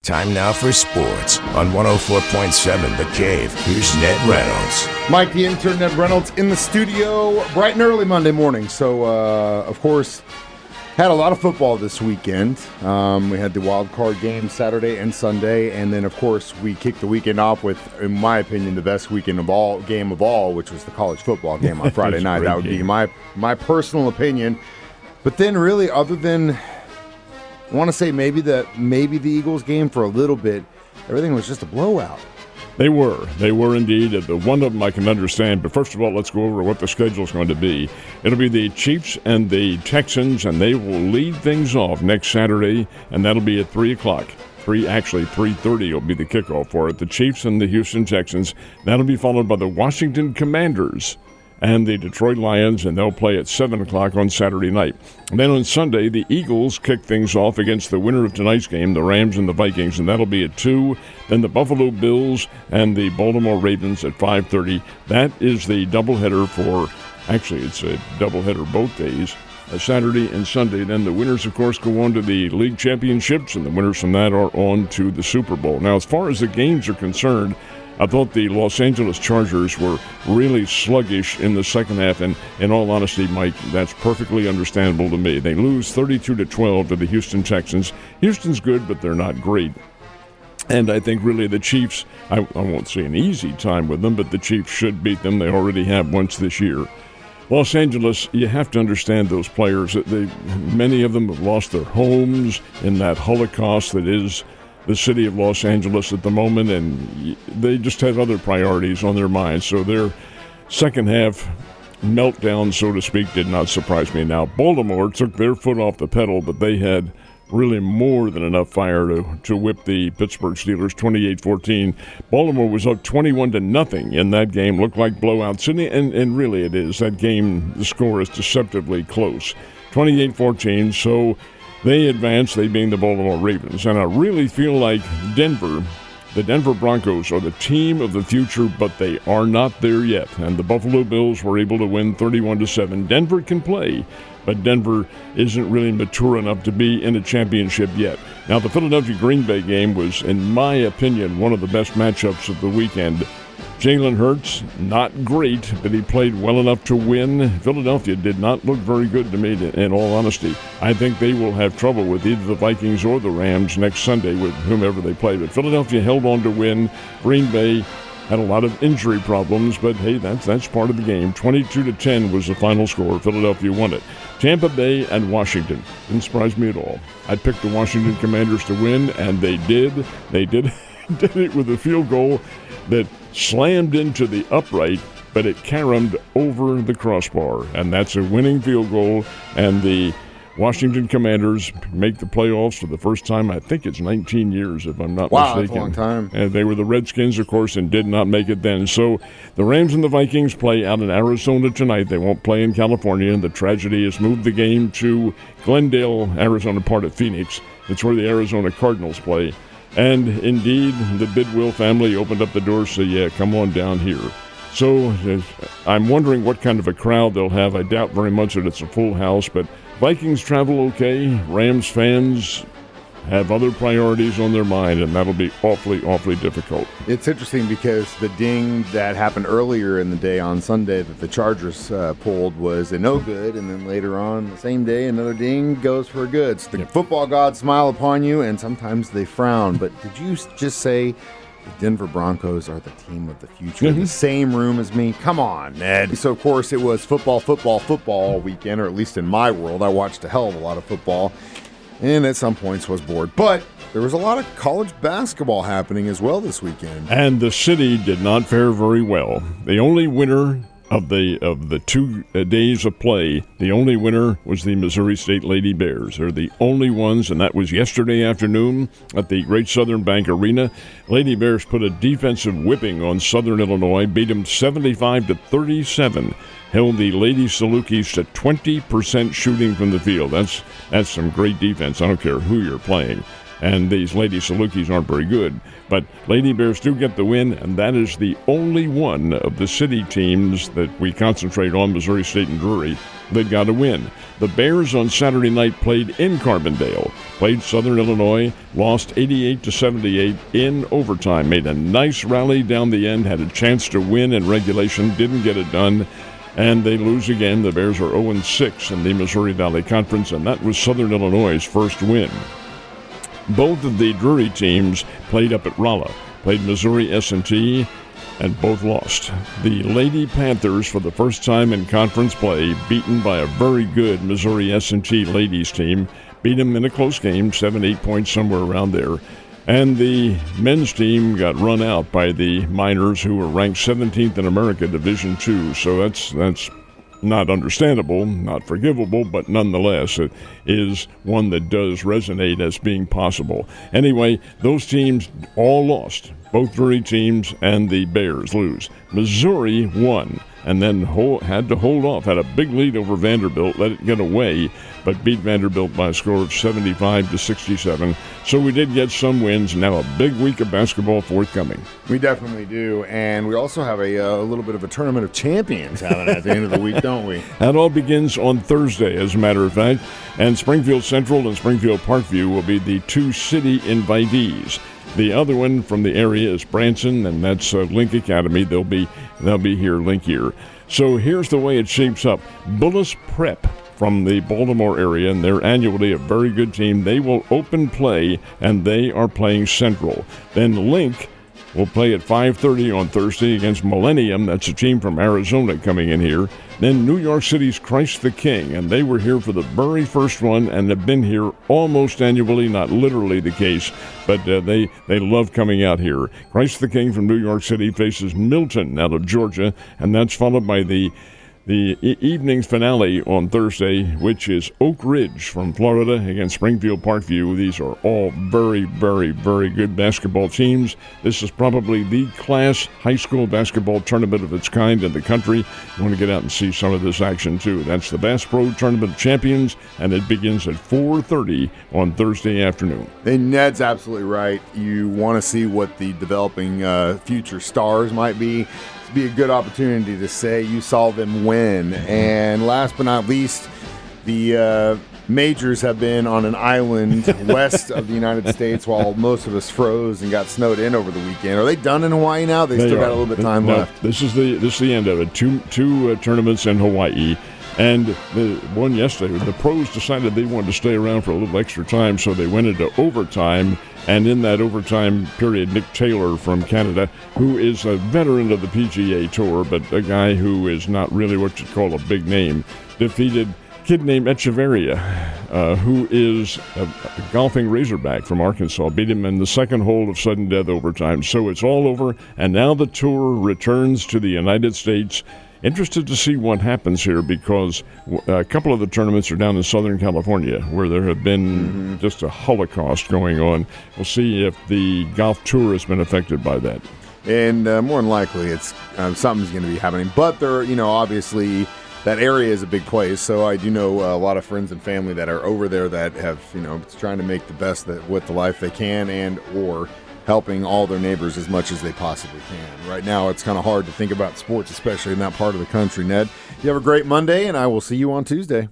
Time now for sports on 104.7 The Cave. Here's Ned Reynolds. Mike, the intern, Ned Reynolds, in the studio bright and early Monday morning. So, of course, had a lot of football this weekend. We had the wild card game Saturday and Sunday, and then, of course, we kicked the weekend off with, in my opinion, the best weekend of all, game of all, which was the college football game on Friday night. That would be my personal opinion. But then, really, other than, I want to say maybe the Eagles game for a little bit, everything was just a blowout. They were indeed. The one of them I can understand, but first of all, let's go over what the schedule is going to be. It'll be the Chiefs and the Texans, and they will lead things off next Saturday, and that'll be at 3 o'clock. 3:30 will be the kickoff for it. The Chiefs and the Houston Texans. That'll be followed by the Washington Commanders and the Detroit Lions, and they'll play at 7 o'clock on Saturday night. And then on Sunday, the Eagles kick things off against the winner of tonight's game, the Rams and the Vikings, and that'll be at 2. Then the Buffalo Bills and the Baltimore Ravens at 5:30. That is the doubleheader for, actually it's a doubleheader both days, Saturday and Sunday. Then the winners, of course, go on to the league championships, and the winners from that are on to the Super Bowl. Now, as far as the games are concerned, I thought the Los Angeles Chargers were really sluggish in the second half, and in all honesty, Mike, that's perfectly understandable to me. They lose 32-12 to the Houston Texans. Houston's good, but they're not great. And I think really the Chiefs, I won't say an easy time with them, but the Chiefs should beat them. They already have once this year. Los Angeles, you have to understand those players. Many of them have lost their homes in that Holocaust that is the city of Los Angeles at the moment, and they just have other priorities on their minds. So their second half meltdown, so to speak, did not surprise me. Now, Baltimore took their foot off the pedal, but they had really more than enough fire to whip the Pittsburgh Steelers 28-14. Baltimore was up 21-0 in that game. Looked like blowout. Sydney, and really it is. That game, the score is deceptively close. 28-14, so they advance, they being the Baltimore Ravens. And I really feel like Denver, the Denver Broncos, are the team of the future, but they are not there yet. And the Buffalo Bills were able to win 31-7. Denver can play, but Denver isn't really mature enough to be in a championship yet. Now, the Philadelphia-Green Bay game was, in my opinion, one of the best matchups of the weekend. Jalen Hurts, not great, but he played well enough to win. Philadelphia did not look very good to me, in all honesty. I think they will have trouble with either the Vikings or the Rams next Sunday with whomever they play. But Philadelphia held on to win. Green Bay had a lot of injury problems, but hey, that's part of the game. 22-10 was the final score. Philadelphia won it. Tampa Bay and Washington. Didn't surprise me at all. I picked the Washington Commanders to win, and they did. They did it with a field goal that slammed into the upright, but it caromed over the crossbar. And that's a winning field goal, and the Washington Commanders make the playoffs for the first time, I think it's 19 years, if I'm not mistaken. Wow, that's a long time. And they were the Redskins, of course, and did not make it then. So the Rams and the Vikings play out in Arizona tonight. They won't play in California, and the tragedy has moved the game to Glendale, Arizona, part of Phoenix. It's where the Arizona Cardinals play. And indeed, the Bidwill family opened up the doors, so yeah, come on down here. So I'm wondering what kind of a crowd they'll have. I doubt very much that it's a full house, but Vikings travel okay. Rams fans have other priorities on their mind, and that'll be awfully, awfully difficult. It's interesting because the ding that happened earlier in the day on Sunday that the Chargers pulled was a no good, and then later on the same day another ding goes for a good. So the football gods smile upon you, and sometimes they frown. But did you just say the Denver Broncos are the team of the future? In the same room as me? Come on, Ned. So, of course, it was football all weekend, or at least in my world. I watched a hell of a lot of football, and at some points was bored. But there was a lot of college basketball happening as well this weekend. And the city did not fare very well. The only winner of the 2 days of play, the only winner was the Missouri State Lady Bears. They're the only ones, and that was yesterday afternoon at the Great Southern Bank Arena. Lady Bears put a defensive whipping on Southern Illinois, beat them 75-37. Held the Lady Salukis to 20% shooting from the field. That's some great defense. I don't care who you're playing. and these Lady Salukis aren't very good. But Lady Bears do get the win, and that is the only one of the city teams that we concentrate on, Missouri State and Drury, that got a win. The Bears on Saturday night played in Carbondale, played Southern Illinois, lost 88-78 in overtime, made a nice rally down the end, had a chance to win in regulation, didn't get it done, and they lose again. The Bears are 0-6 in the Missouri Valley Conference, and that was Southern Illinois' first win. Both of the Drury teams played up at Rolla, played Missouri S&T, and both lost. The Lady Panthers, for the first time in conference play, beaten by a very good Missouri S&T ladies team, beat them in a close game, 7-8 points, somewhere around there. And the men's team got run out by the Miners, who were ranked 17th in America, Division II. So that's not understandable, not forgivable, but nonetheless, it is one that does resonate as being possible. Anyway, those teams all lost. Both Drury teams and the Bears lose. Missouri won and then had to hold off, had a big lead over Vanderbilt, let it get away, but beat Vanderbilt by a score of 75-67. So we did get some wins. Now a big week of basketball forthcoming. We definitely do, and we also have a little bit of a tournament of champions happening at the end of the week, don't we? That all begins on Thursday, as a matter of fact, and Springfield Central and Springfield Parkview will be the two city invitees. The other one from the area is Branson, and that's Link Academy. They'll be here, Link year. So here's the way it shapes up. Bullis Prep from the Baltimore area, and they're annually a very good team. They will open play, and they are playing Central. Then Link will play at 5:30 on Thursday against Millennium. That's a team from Arizona coming in here. Then New York City's Christ the King, and they were here for the very first one and have been here almost annually, not literally the case, but they love coming out here. Christ the King from New York City faces Milton out of Georgia, and that's followed by the evening's finale on Thursday, which is Oak Ridge from Florida against Springfield Parkview. These are all very, very, very good basketball teams. This is probably the class high school basketball tournament of its kind in the country. You want to get out and see some of this action, too. That's the Bass Pro Tournament of Champions, and it begins at 4:30 on Thursday afternoon. And Ned's absolutely right. You want to see what the developing future stars might be. Be a good opportunity to say you saw them win. And last but not least, the majors have been on an island west of the United States while most of us froze and got snowed in over the weekend. Are they done in Hawaii now? They still got a little bit of time left. This is the end of it. Two tournaments in Hawaii. And the one yesterday, the pros decided they wanted to stay around for a little extra time, so they went into overtime. And in that overtime period, Nick Taylor from Canada, who is a veteran of the PGA Tour, but a guy who is not really what you'd call a big name, defeated a kid named Echeverria, who is a golfing Razorback from Arkansas, beat him in the second hole of sudden death overtime. So it's all over, and now the tour returns to the United States. Interested to see what happens here because a couple of the tournaments are down in Southern California where there have been just a holocaust going on. We'll see if the golf tour has been affected by that. And more than likely, it's something's going to be happening. But there, obviously that area is a big place. So I do know a lot of friends and family that are over there that have, trying to make the best with the life they can and or helping all their neighbors as much as they possibly can. Right now, it's kind of hard to think about sports, especially in that part of the country. Ned, you have a great Monday, and I will see you on Tuesday.